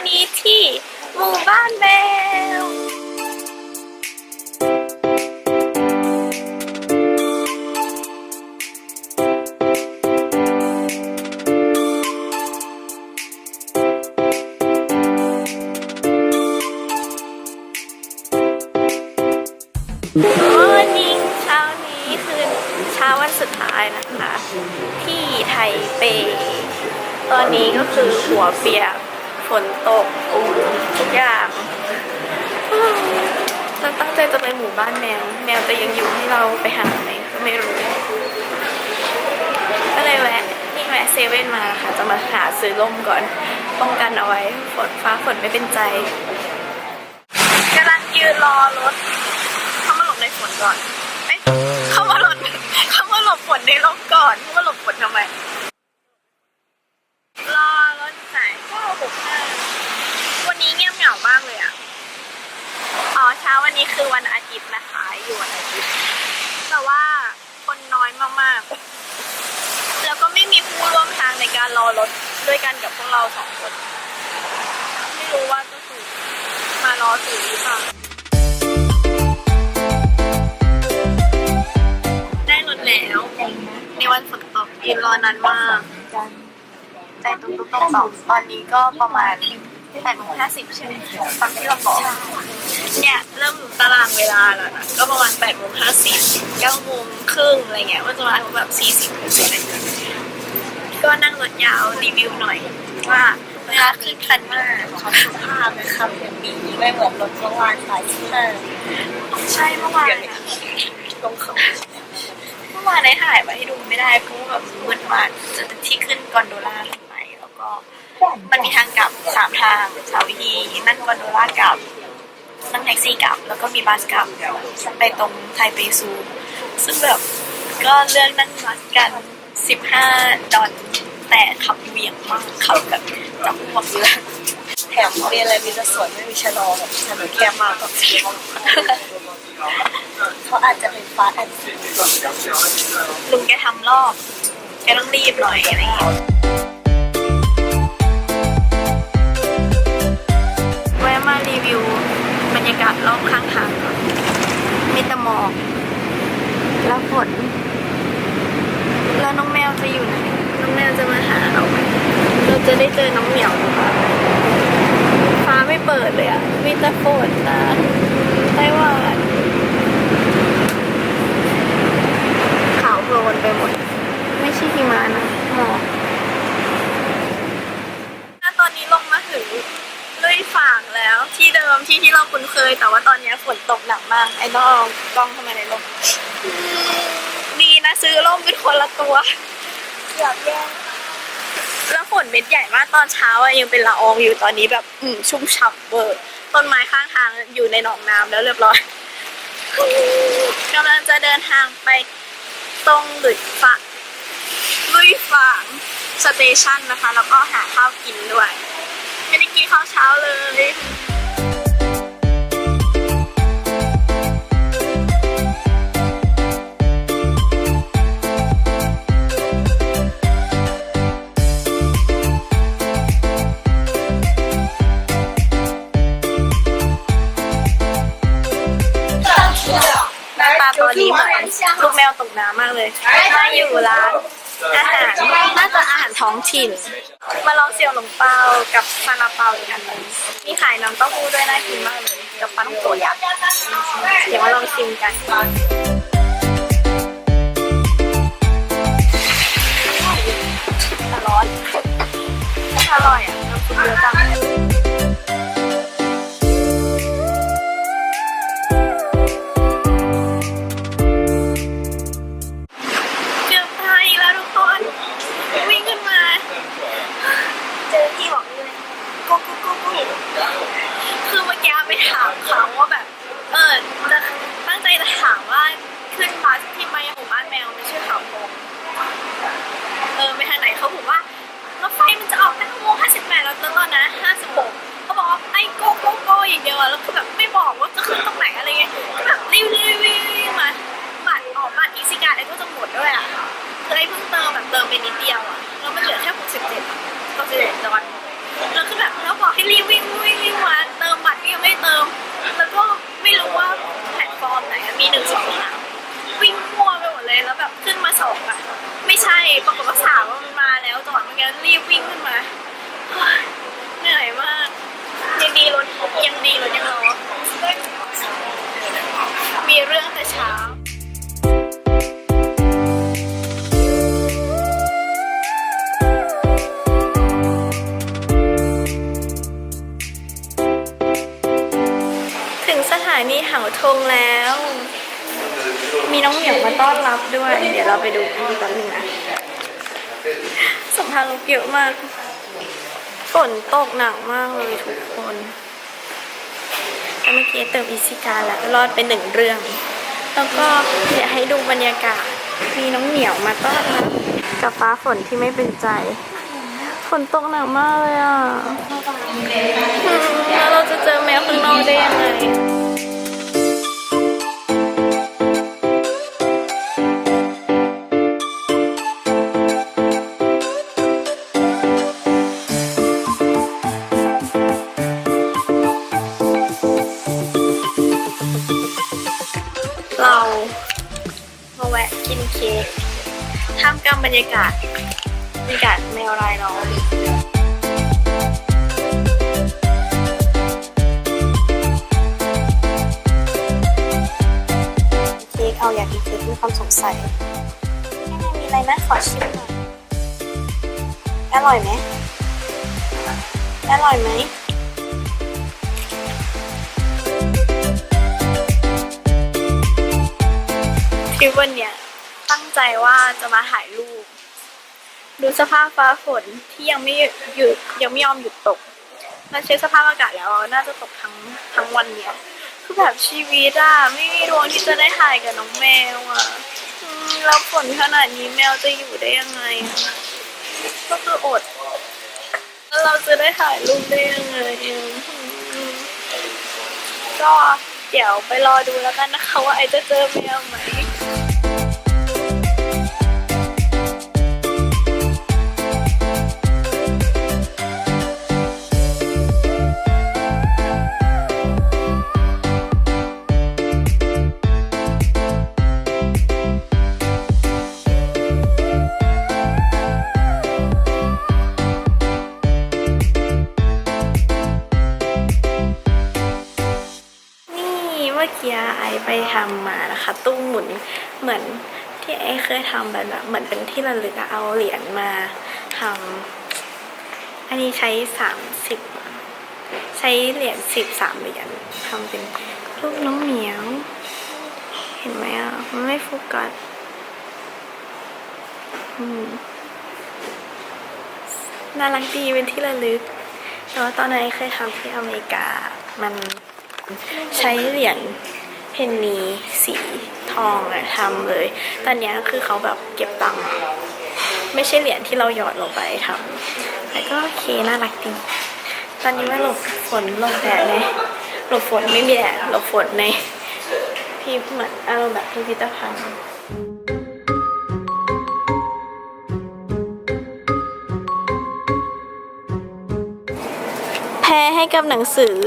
นี้ที่หมู่บ้านแมวนิ่งเช้านี้คือเช้าวันสุดท้ายนะคะที่ไทเปตอนนี้ก็คือหัวเปียกฝนตกทุกอย่างเราตั้งใจจะไปหมู่บ้านแมวจะยังอยู่ให้เราไปหาไหมก็ไม่รู้ก็เลยแวะเซเว่นมาค่ะจะมาหาซื้อร่มก่อนป้องกันเอาไว้ฝนไม่เป็นใจกำลังยืนรอรถเข้ามาหลบในฝนก่อนเข้ามาหลบฝนในร่มก่อนเข้ามาหลบฝนทำไมรอรถสาย965วันนี้เงียบเหงามากเลยอ่ะเช้าวันนี้คือวันอาทิตย์นะคะอยู่วันอาทิตย์แต่ว่าคนน้อยมากๆแล้วก็ไม่มีผู้ร่วมทางในการรอรถด้วยกันกับพวกเรา2 คนไม่รู้ว่าจะถูกมารอสื่อหรือเปล่าได้รถแล้วในวันฝนตกยืนรอนานมากใจตุ้มตอนนี้ก็ประมาณ8:50ใช่ไหมตามที่เราบอกเนี่ยเริ่มตารางเวลาแล้วนะก็ประมาณ8:50 9:30อะไรเงี้ยว่าจะมาแบบ40อะไรเงี้ยก็นั่งรถยาวรีวิวหน่อยว่าเวลาขึ้นคันมากขอสุภาพนะครับอย่างนี้ไม่เหมือนรถเมื่อวานสาย15ใช่เมื่อวานลงเขาเมื่อวานได้ถ่ายไว้ให้ดูไม่ได้เพราะว่าแบบมืดมากที่ขึ้นกอนโดล่าลงไปแล้วก็มันมีทางกลับ3 ทางวิธีนั่งกอนโดล่ากลับนั่งแท็กซี่กลับแล้วก็มีบัสกลับไปตรงไทเปซูซึ่งแบบก็เลือกนั่งบัสกัน$15แต่ขับเหวี่ยงมากขับแบบจับพวกเยอะแถมเรียนอะไรมีแต่สวนไม่มีชะลอแบบถนนแคบมากแบบเขาอาจจะเป็นฟ้าแอนซีลุงแกทำรอบแกต้องรีบหน่อยอะไรอย่างเงี้ยแวะมารีวิวบรรยากาศรอบข้างทางก่อนมีแต่หมอกแล้วฝนแล้วน้องแมวจะอยู่ไหนน้องแมวจะมาหาเราไหมเราจะได้เจอน้องเหมียวนะคะฟ้าไม่เปิดเลยอ่ะมีแต่ฝนนะไต้หวันขาวโพลนไปหมดไม่ใช่หิมะนะหมอกตอนนี้ลงมาถึงลุยฝางแล้วที่เดิมที่เราคุ้นเคยแต่ว่าตอนนี้ฝนตกหนักมากไอ้น้องกล้องเข้ามาในร่มดีนะซื้อร่มเป็นคนละตัวอยากแย่งแล้วฝนเม็ดใหญ่มากตอนเช้ายังเป็นละอองอยู่ตอนนี้แบบชุ่มฉ่ำเบอร์ต้นไม้ข้างทางอยู่ในหนองน้ำแล้วเรียบร้อยกำลังจะเดินทางไปตรงลุยฝางสเตชันนะคะแล้วก็หาข้าวกินด้วยไม่ได้กินข้าวเช้าเลยตอนนี้เหมือนลูกแมวตกน้ำมากเลยมาอยู่ร้านอาหารน่าจะอาหารท้องถิ่นมาลองเสี่ยวหลงเปากับซาลาเปาอีกอันนึงมีขายน้ำเต้าหู้ด้วยน่ากินมากเลยกับปังโกยักษ์เดี๋ยวมาลองชิมกันร้อนอร่อยอ่ะน้ำซุปเยอะจังคือเมื่อกี้ไปถามเขาว่าแบบจะตั้งใจจะถามว่าขึ้นบัสที่มายังหมู่บ้านแมวไม่ใช่เขาโมงไปทางไหนเขาบอกว่ารถไฟมันจะออก5:58แล้วตอนนั้น56เขาบอกว่าไอ้โก้อย่างเดียวแล้วคือแบบไม่บอกว่าจะขึ้นตรงไหนอะไรเงี้ยแบบรีบมาบัตรอีซิการ์ดก็จะหมดด้วยอ่ะคือไอ้เพิ่งเติมไปนิดเดียวอ่ะแล้วมันเหลือแค่67ดอลแล้วคือแบบแล้วบอกให้รีบวิ่ง นีเหาธงแล้ว มีน้องเหมียวมาต้อนรับด้วย เดี๋ยวเราไปดูกันแป๊บนึงนะสัมภาระเยอะมากฝนตกหนักมากเลยทุกคนแต่เมื่อกี้เติมอิซิกาแล้วรอดเป็น1เรื่องแล้วก็อยากให้ดูบรรยากาศมีน้องเหมียวมาต้อนรับกับฟ้าฝนที่ไม่เป็นใจฝนตกหนักมากเลยอ่ะแล้วเราจะเจอแมวข้างนอกได้ยังไงเรามาแวะกินเค้กท่ามกลางบรรยากาศแมวรายล้อมเค้กเอาอยากกินเค้กมีความสงสัยมีอะไรนะขอชิมหน่อยอร่อยไหมทริปวันเนี้ยตั้งใจว่าจะมาถ่ายรูปดูสภาพฟ้าฝนที่ยังไม่ยอมหยุดตกมาเช็คสภาพอากาศแล้วน่าจะตกทั้งวันเนี้ยคือแบบชีวิตอะไม่มีดวงที่จะได้ถ่ายกับน้องแมวอะแล้วฝนขนาดนี้แมวจะอยู่ได้ยังไงก็คืออดแล้วเราจะได้ถ่ายรูปได้ยังไงก็เดี๋ยวไปรอดูแล้วกันนะคะว่าไอจะเจอแมวไหมเมื่อกี้ไอไปทำมานะคะตู้หมุนเหมือนที่ไอเคยทำแบบเหมือนเป็นที่ระลึกเอาเหรียญมาทำอันนี้ใช้30ใช้เหรียญ13เหรียญทำเป็นรูปน้องเหมียวเห็นไหมอ่ะมันไม่โฟกัสน่ารักดีเป็นที่ระลึกแต่ว่าตอนนั้นไอเคยทำที่อเมริกามันใช้เหรียญเพนนีสีทองทำเลยตอนนี้คือเขาแบบเก็บตังค์ไม่ใช่เหรียญที่เราหยอดลงไปทำแต่ก็โอเคน่ารักดีตอนนี้ว่าหลบฝนหลบแดดเลยหลบฝนไม่มีแดดหลบฝนในพี่เหมือนอารมณ์แบบพิพิธภัณฑ์แพ้ให้กับหนังสือ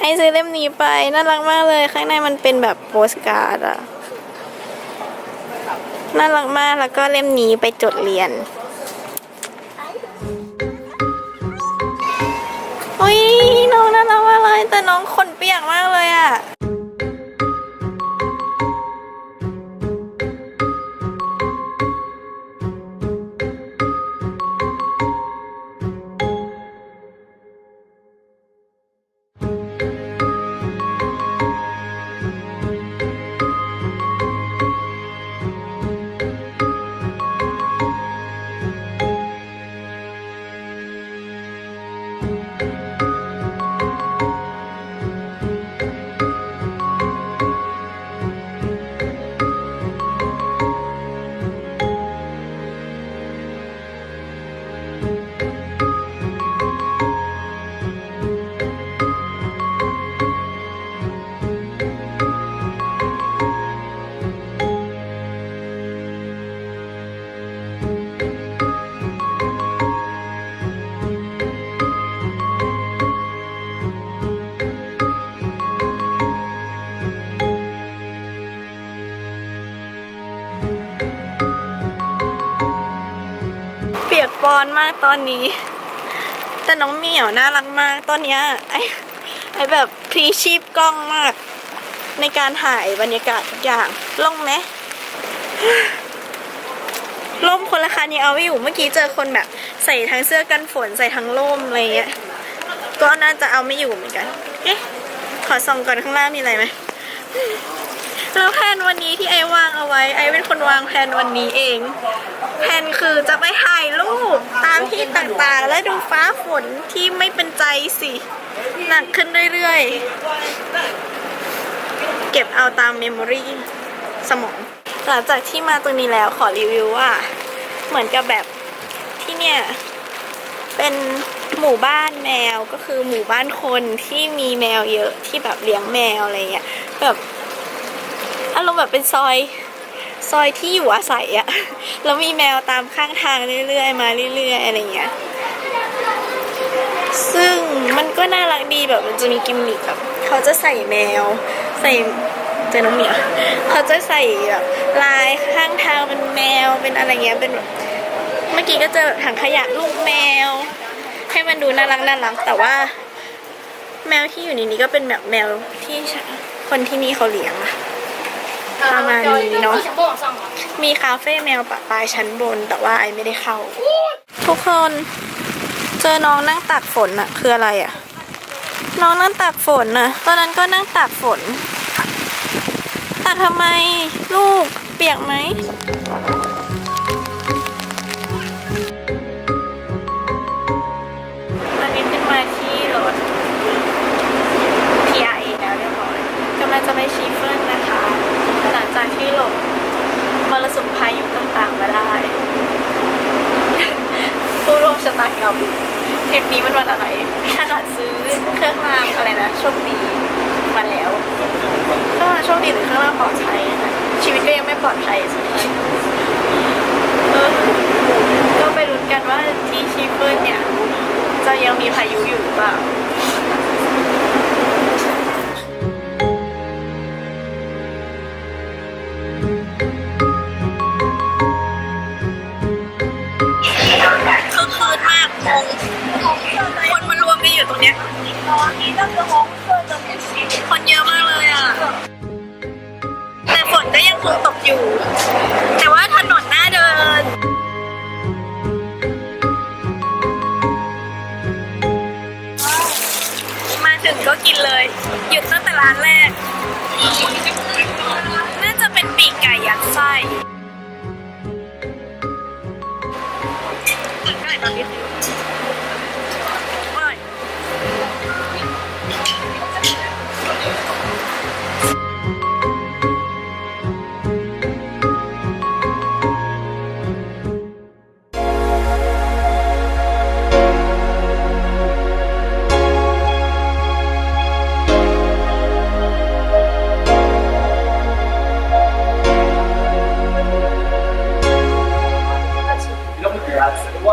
ไอซื้อเล่มนี้ไปน่ารักมากเลยข้างในมันเป็นแบบโปสการ์ดอะน่ารักมากแล้วก็เล่มนี้ไปจดเรียนอุ้ยน้องน่ารักมากเลยแต่น้องขนเปียกมากเลยอะปอนมากตอนนี้แต่น้องเหมียวน่ารักมากตอนนี้ไอแบบพลีชีพกล้องมากในการถ่ายบรรยากาศทุกอย่างลงไหมร่มคนละคันยังเอาไม่อยู่เมื่อกี้เจอคนแบบใส่ทั้งเสื้อกันฝนใส่ทั้งร่มอะไรเงี้ยก็น่าจะเอาไม่อยู่เหมือนกันเอ๊ะ ขอส่องก่อนข้างล่างมีอะไรไหมแล้วแผนวันนี้ที่ไอ้วางเอาไว้ไอ้เป็นคนวางแผนวันนี้เองแผนคือจะไปถ่ายรูปตามที่ต่างๆและดูฟ้าฝนที่ไม่เป็นใจสิหนักขึ้นเรื่อยๆเก็บเอาตามเมมโมรีสมองหลังจากที่มาตรงนี้แล้วขอรีวิวว่าเหมือนกับแบบที่เนี่ยเป็นหมู่บ้านแมวก็คือหมู่บ้านคนที่มีแมวเยอะที่แบบเลี้ยงแมวอะไรเงี้ยแบบอารมณ์แบบเป็นซอยที่อยู่อาศัยอะแล้วมีแมวตามข้างทางเรื่อยๆมาเรื่อยๆอะไรเงี้ยซึ่งมันก็น่ารักดีแบบมันจะมีกิมมิคแบบเขาจะใส่แมวใส่เจอน้องเหมียวเขาจะใส่แบบลายข้างทางเป็นแมวเป็นอะไรเงี้ยเป็นแบบเมื่อกี้ก็เจอแบบถังขยะลูกแมวให้มันดูน่ารักแต่ว่าแมวที่อยู่ในนี้ก็เป็นแบบแมวที่คนที่นี่เขาเลี้ยงอะประมาณนี้เนาะมีคาเฟ่แมวปะปายชั้นบนแต่ว่าไอไม่ได้เข้าทุกคนเจอน้องนั่งตากฝนอะคืออะไรอะน้องนั่งตากฝนอะตอนนั้นก็นั่งตากฝนตากทำไมลูกเปียกไหมตอนนี้ขึ้นมาที่รถ TRA แล้วเรียบร้อยกำลังจะไปชีเฟิลนะคะหลังจากที่หลบมรสุมพายุต่างๆมาได้ผู้ร่วมชะตากรรมทริปนี้มันวันอะไรขนาดซื้อเครื่องรางอะไรนะโชคดีมาแล้วเครื่องรางโชคดีหรือเครื่องรางปลอดภัยนะชีวิตก็ยังไม่ปลอดภัยสักทีก็ไปลุ้นกันว่าที่ชีเฟิลเนี่ยจะยังมีพายุอยู่หรือเปล่าคนมารวมกันอยู่ตรงเนี้ยคนเยอะมากเลยอ่ะแต่ฝนก็ยังคงตกอยู่แต่ว่าถนนน่าเดินมาถึงก็กินเลยหยุดตั้งแต่ร้านแรกน่าจะเป็นปีกไก่ยัดไส้ตอนนี้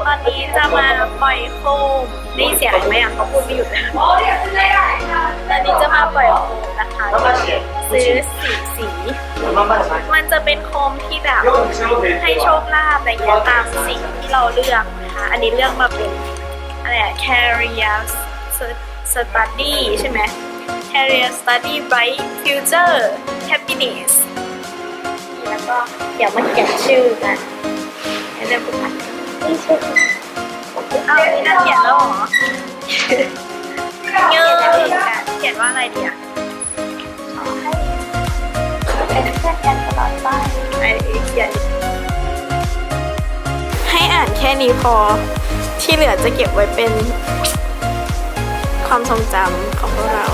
ตอนนี้จะมาปล่อยโคมนี่เสียงไหมอ่ะเขาพูดไม่หยุดนะตอนนี้จะมาปล่อยโคมนะคะซื้อสีมันจะเป็นโคมที่แบบให้โชคลาภอะไรเงี้ยตามสีที่เราเลือกนะคะอันนี้เลือกมาเป็นอะไรอะ Career Study ใช่ไหม Career Study Bright Future Happiness แล้วก็เดี๋ยวมาเขียนชื่อกันให้เรียบร้อยเอาอันนี้น่าเขียนแล้วเหรอเยอะเขียนว่าอะไรดีอ่ะขอให้เป็นเพื่อนกันตลอดไปไอ้เขียนให้อ่านแค่นี้พอที่เหลือจะเก็บไว้เป็นความทรงจำของพวกเรา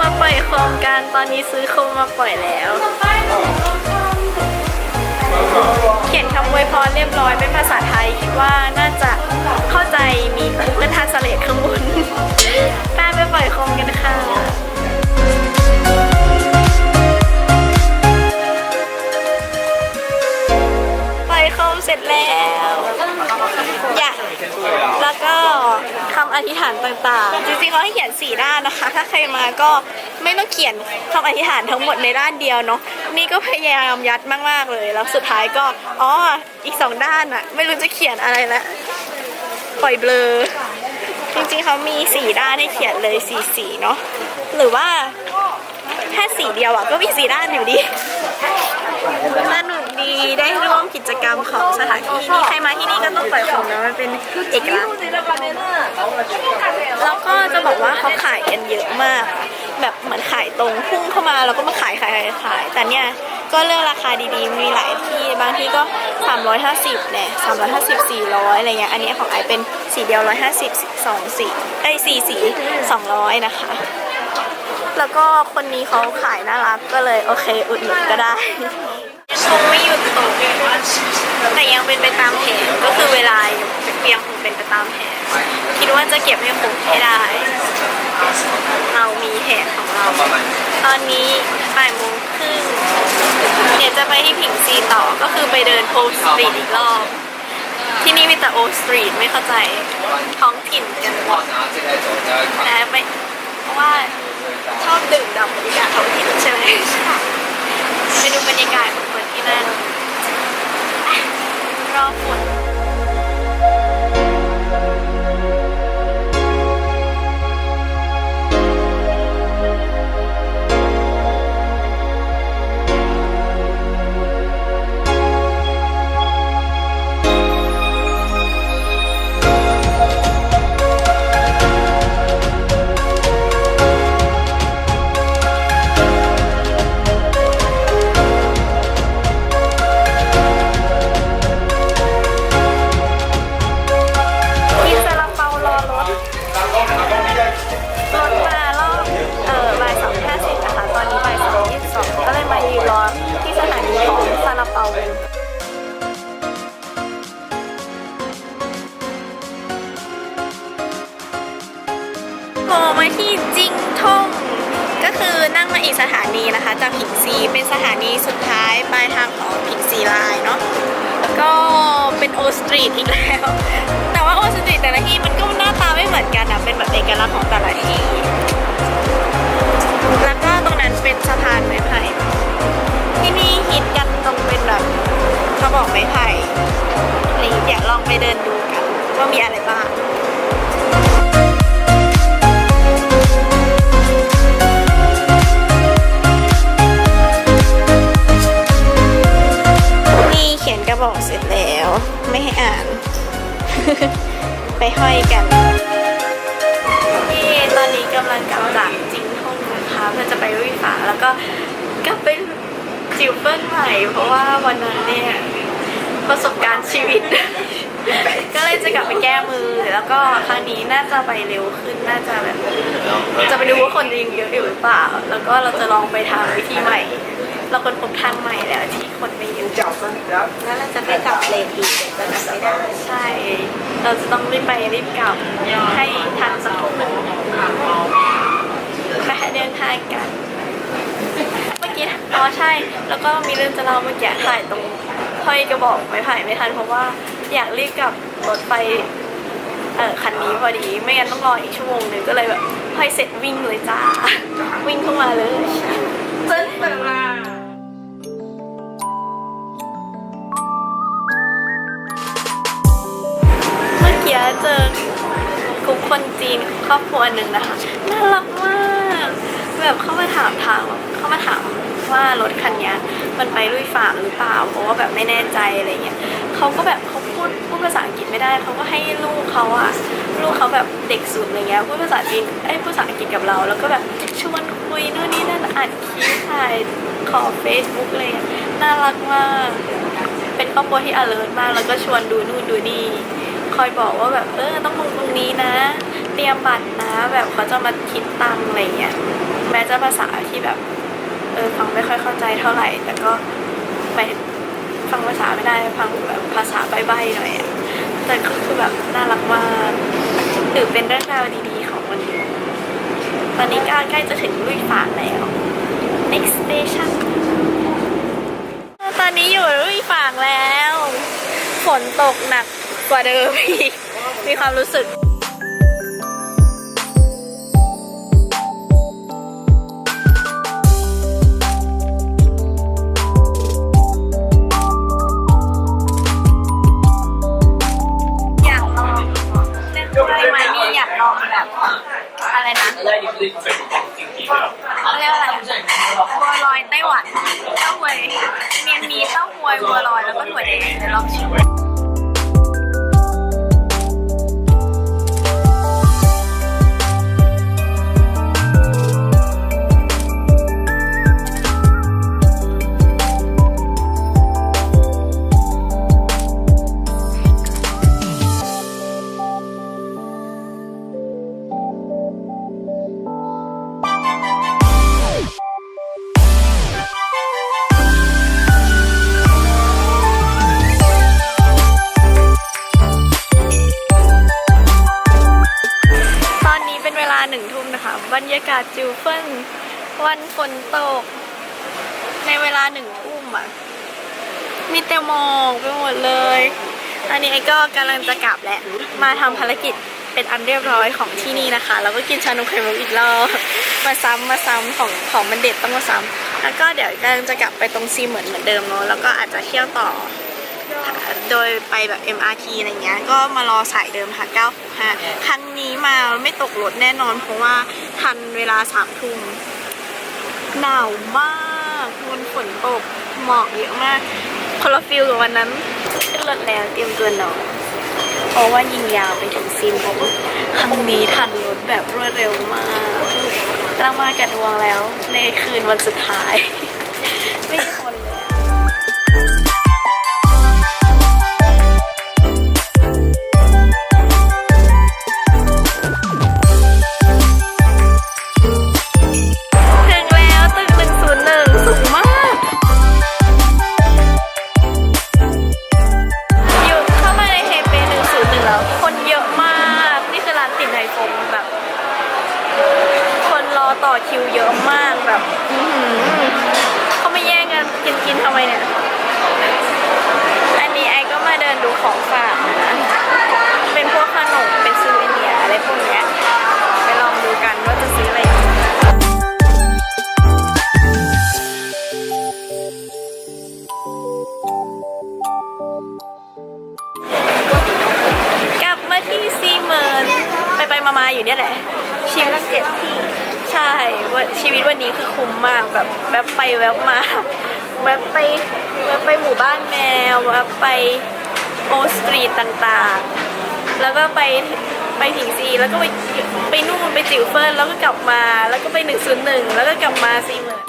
มาปล่อยโคมกันตอนนี้ซื้อโคมมาปล่อยแล้วเขียนคำอวยพรเรียบร้อยเป็นภาษาไทยคิดว่าน่าจะเข้าใจมีGoogle Translateข้างบนไปปล่อยโคมกันค่ะปล่อยโคมเสร็จแล้วแล้วก็คำอธิษฐานต่างๆจริงๆเขาให้เขียน4ด้านนะคะถ้าใครมาก็ไม่ต้องเขียนคำอธิษฐานทั้งหมดในด้านเดียวเนาะนี่ก็พยายามยัดมากๆเลยแล้วสุดท้ายก็อีก2ด้านอะไม่รู้จะเขียนอะไรแล้วปล่อยเบลอจริงๆเขามี4ด้านให้เขียนเลย4สีเนาะหรือว่าถ้าสีเดียวอะก็มี4ด้านอยู่ดีสนุกดีได้ร่วมกิจกรรมของสถานที่นี่ใครมาที่นี่ก็ต้องปล่อยโคมนะมันเป็นเอกลักษณ์แล้วก็จะ จะบอกว่าเขาขายกันเยอะมากแบบเหมือนขายตรงพุ่งเข้ามาแล้วก็มาขายแต่เนี่ยก็เลือกราคาดีๆมีหลายที่บางที่ก็350เนี่ย350 400อะไรเงี้ยอันนี้ของไอเป็นสีเดียว150 2สีได้4 สี200นะคะแล้วก็คนนี้เขาขายน่ารักก็เลยโอเคอุดหนุนก็ได้คงไม่หยุดตกแต่ยังเป็นไปตามแผนก็คือเวลายังคงเป็นไปตามแผนคิดว่าจะเก็บให้ครบให้ได้เรามีแผนของเราตอนนี้13:30เดี๋ยวจะไปที่ผิงซีต่อก็คือไปเดินโอสตรีทอีกรอบที่นี่มีแต่โอสตรีทไม่เข้าใจท้องถิ่นกันหมดแต่ไม่เพราะว่าชอบดื่มด่ำบรรยากาศท้องถิ่นใช่ไหมไปดูบรรยากาศของคนที่นั่นรอฝนโผล่มาที่จิงท่งก็คือนั่งมาอีกสถานีนะคะจากผิงซีเป็นสถานีสุดท้ายปลายทางของผิงซีไลน์เนาะแล้วก็เป็นโอสตรีทอีกแล้วแต่ว่าโอสตรีทแต่ละที่มันก็หน้าตาไม่เหมือนกันนะเป็นแบบเอกลักษณ์ของแต่ละที่แล้วก็ตรงนั้นเป็นสะพานไม้ไผ่ที่นี่ฮิตกันตรงเป็นแบบกระบอกไม้ไผ่นี่อยากลองไปเดินดูกันว่ามีอะไรบ้างเขียนกระบอกเสร็จแล้วไม่ให้อ่าน ไปห้อยกันที่ตอนนี้กำลังกลับจากจิงท่งนะคะเพื่อจะไปวิ่งฝาแล้วก็กลับไปจิวเปิ้ลใหม่เพราะว่าวันนั้นเนี่ยประสบการณ์ชีวิต ก็เลยจะกลับไปแก้มือแล้วก็ครั้งนี้น่าจะไปเร็วขึ้นน่าจะแบบจะไปดูว่าคนยังเยอะอยู่หรือเปล่าแล้วก็เราจะลองไปทำวิธีใหม่เราคนพบทางใหม่แล้วที่คนไม่เยอะแล้วเราจะไปกลับเลนอีกแต่ไม่ได้ใช่เราจะต้องรีบไปรีบกลับให้ทันสักทุ่มหนึ่งไปเดินทางกันเมื่อกี้อ๋อใช่แล้วก็มีเรื่องจะเล่าเมื่อกี้ถ่ายตรงห้อยกระบอกไม้ไผ่ไม่ทันเพราะว่าอยากรีบกลับรถไฟคันนี้พอดีไม่งั้นต้องรออีกชั่วโมงนึงก็เลยแบบห้อยเสร็จวิ่งเลยจ้าวิ่งเข้ามาเลยเต้นแต่ละเจอกลุ่มคนจีนครอบครัวหนึ่งนะคะน่ารักมากแบบเข้ามาถามว่ารถคันนี้มันไปลุยฝางหรือเปล่าเพราะว่าแบบไม่แน่ใจอะไรเงี้ยเขาก็แบบเขาพูดภาษาอังกฤษไม่ได้เขาก็ให้ลูกเขาแบบเด็กสุดอะไรเงี้ยพูดภาษาจีนพูดภาษาอังกฤษกับเราแล้วก็แบบชวนคุยนู่นนี่นั่นอัดคลิปถ่ายขอ Facebook เลยน่ารักมากเป็นครอบครัวที่ alert มากแล้วก็ชวนดูนู่นดูนี่คอยบอกว่าแบบต้องลงตรงนี้นะเตรียมบัตรนะแบบเขาจะมาคิดตังค์อะไรเงี้ยแม้จะภาษาที่แบบฟังไม่ค่อยเข้าใจเท่าไหร่แต่ก็ไปฟังภาษาไม่ได้ฟังแบบภาษาใบ้ๆหน่อยแต่ก็คือแบบน่ารักมากถือเป็นเรื่องราวดีๆของวันนี้ตอนนี้ก็ใกล้จะถึงลุยฝางแล้ว next station ตอนนี้อยู่ลุยฝางแล้วฝนตกหนักกว่าเดิมอีกมีความรู้สึกอยากลองเล่นด้วยไหมนี่อยากลองแบบอะไรนะเขาเรียกอะไรบัวลอยไต้หวันเต้าหวยเมียนมีเต้าหวยบัวลอยแล้วก็ถั่วแดงเดี๋ยวลองชิม ลา1 ทุ่มนะคะบรรยากาศจิวเฟิลวันฝนตกในเวลา1 ทุ่มอ่ะมีแต่หมอกไปหมดเลยอันนี้ไอ้ก็กำลังจะกลับแหละมาทำภารกิจเป็นอันเรียบร้อยของที่นี่นะคะแล้วก็กินชานมไข่มุกอีกรอบมาซ้ำของมันเด็ดต้องมาซ้ำแล้วก็เดี๋ยวกำลังจะกลับไปตรงซีเหมือนเดิมเนาะแล้วก็อาจจะเที่ยวต่อโดยไปแบบ MRT อะไรเงี้ยก็มารอสายเดิมค่ะ965ครั้งนี้มาไม่ตกรถแน่นอนเพราะว่าทันเวลา3 ทุ่มหนาวมากมันฝนตกหมอกเยอะมากคนละฟิลกับวันนั้นขึ้นรถแล้วเตรียมตัวนอนเพราะว่ายิงยาวไปถึงซีนผมครั้งนี้ทันรถแบบรวดเร็วมากเรามากับดวงแล้วในคืนวันสุดท้ายไม่มีคนเลยต่อคิวเยอะมากแบบเขาไม่แย่งกันกินทำไมเนี่ยอันนี้ไอก็มาเดินดูของฝากนะเป็นพวกขนมเป็นซูเวเนียร์อะไรพวกเนี้ยไปลองดูกันว่าจะซื้ออะไรกลับมาที่ซีเมิร์นไปมาอยู่เนี่ยแหละชีวิต7 ที่ใช่ชีวิตวันนี้คือคุ้มมากแบบแวบไปแวบมาแวบไปหมู่บ้านแมวแวบไปโอสตรีทต่างๆแล้วก็ไปถึงซีแล้วก็ไปนู่นไปจิวเฟิลแล้วก็กลับมาแล้วก็ไป101แล้วก็กลับมาซีเหมือน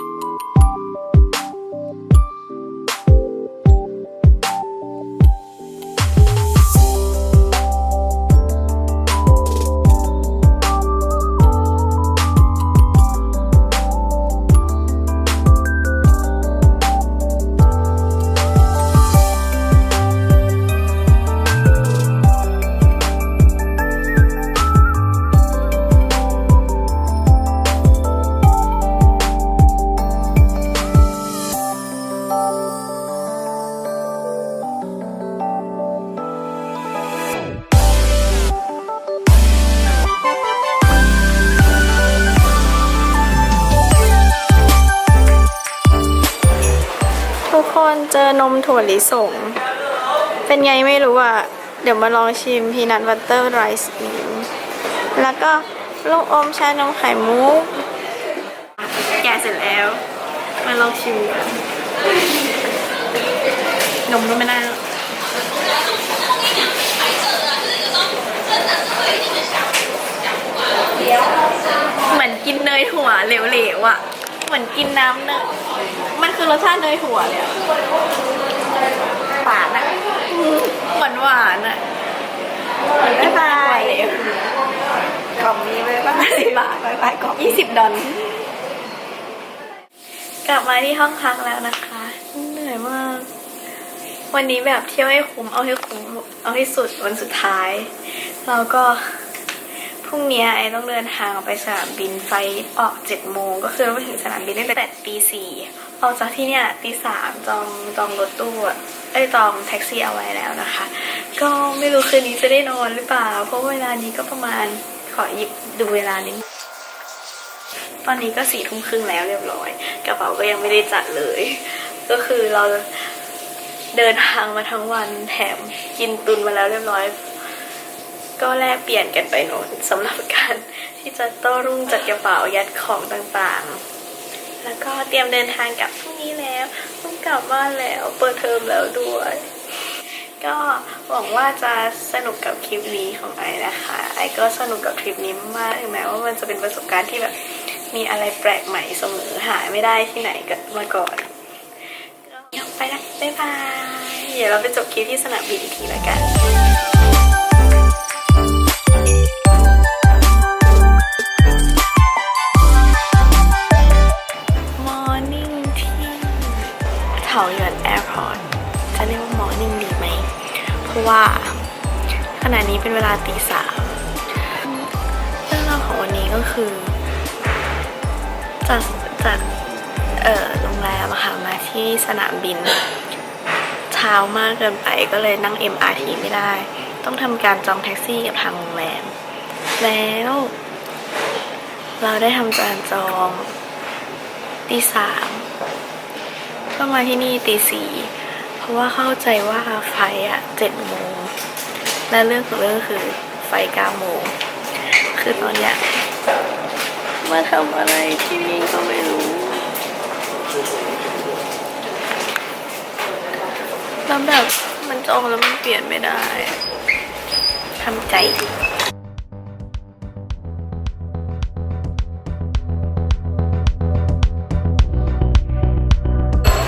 ทุกคนเจอนมถั่วลิสงเป็นไงไม่รู้อ่ะเดี๋ยวมาลองชิมพีนัทบัตเตอร์ไรซ์แล้วก็ลูกอมชานมไข่มุกแกะเสร็จแล้วมาลองชิมกันนมก็ไม่น่าเหมือนกินเนยถั่วเหลวๆอ่ะเหมือนกินน้ำเนยมันคือรสชาติเนยถั่วเลยหวานอ่ะหวานอ่ะบ๊ายบายกล่องนี้เลยป่ะ10 บาทบ๊ายบายกล่อง$20กลับมาที่ห้องพักแล้วนะคะเหนื่อยมากวันนี้แบบเที่ยวให้คุ้มเอาให้คุ้มเอาให้สุดวันสุดท้ายแล้วก็พรุ่งนี้ไอต้องเดินทางไปสนามบินไฟออก7 โมงก็คือไปถึงสนามบินตั้งแต่ตี 4ออกจากที่เนี่ยตี 3จองรถตู้จองแท็กซี่เอาไว้แล้วนะคะก็ไม่รู้คืนนี้จะได้นอนหรือเปล่าเพราะเวลานี้ก็ประมาณขอหยิบดูเวลานิดตอนนี้ก็4 ทุ่มครึ่งแล้วเรียบร้อยกระเป๋าก็ยังไม่ได้จัดเลยก็คือเราเดินทางมาทั้งวันแถมกินตุนมาแล้วเรียบร้อยก็แลกเปลี่ยนกันไปโน่นสำหรับการที่จะต้องรุ่งจัดกระเป๋ายัดของต่างๆแล้วก็เตรียมเดินทางกลับพรุ่งนี้แล้วต้องกลับบ้านแล้วเปิดเทอมแล้วด้วยก็หวังว่าจะสนุกกับคลิปนี้ของไอนะคะไอก็สนุกกับทริปนี้มากถึงแม้ว่ามันจะเป็นประสบการณ์ที่แบบมีอะไรแปลกใหม่เสมอหาไม่ได้ที่ไหนกันมาก่อนไปละบ๊ายบายเดี๋ยวเราไปจบคลิปที่สนามบินอีกทีละกัน เถาหยวนแอร์พอร์ตจะเรียกว่ามอร์นิ่งดีไหมเพราะว่าขณะนี้เป็นเวลาตี 3เรื่องราวของวันนี้ก็ คือจากโรงแรมอะค่ะมาที่สนามบินเช้ามากเกินไปก็เลยนั่ง MRT ไม่ได้ต้องทำการจองแท็กซี่กับทางโรงแรมแล้วเราได้ทำการจองตี 3ก็มาที่นี่ตี 4เพราะว่าเข้าใจว่าไฟ7 โมงและเรื่องของเรื่องคือไฟ9 โมงคือตอนเนี้ยมาทำอะไรที่นี่ก็ไม่รู้แล้วแบบมันจองแล้วมันเปลี่ยนไม่ได้ทำใจ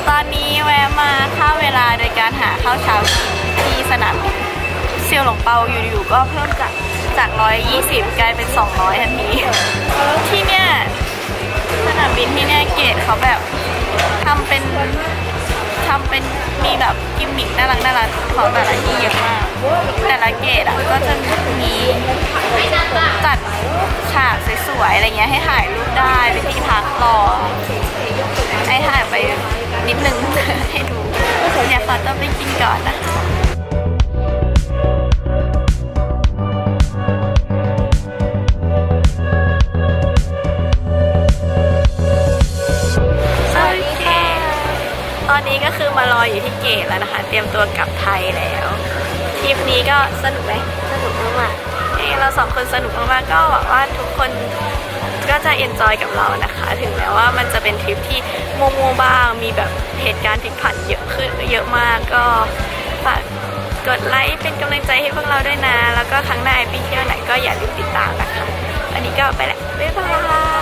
ตอนนี้แวะมาค่าเวลาโดยการหาข้าวเช้าที่สนามบินเซียวหลงเปาอยู่ๆก็เพิ่มจาก120กลายเป็น200ทันทีที่เนี่ยสนามบินที่เนี่ยเกตเขาแบบทำเป็นมีแบบกิมมิคน่ารักของแต่ละที่เยอะมากแต่ละเกตก็จะมีจัดฉากสวยๆอะไรเงี้ยให้ถ่ายรูปได้เป็นที่พักรอให้ถ่ายไปนิดนึงให้ดูเนี่ยขอตัวไปกินก่อนนะคะตอนนี้ก็คือมารออยู่ที่เกตแล้วนะคะเตรียมตัวกลับไทยแล้วทริปนี้ก็สนุกไหมสนุกมากๆเรา2 คนสนุกมากๆก็หวังว่าทุกคนก็จะเอนจอยกับเรานะคะถึงแม้ว่ามันจะเป็นทริปที่โมบ้างมีแบบเหตุการณ์พลิกผันเยอะขึ้นเยอะมากก็ฝากกดไลค์เป็นกำลังใจให้พวกเราด้วยนะแล้วก็ครั้งหน้าไปเที่ยวไหนก็อย่าลืมติดตามนะคะวันนี้ก็ไปแล้วบ๊ายบาย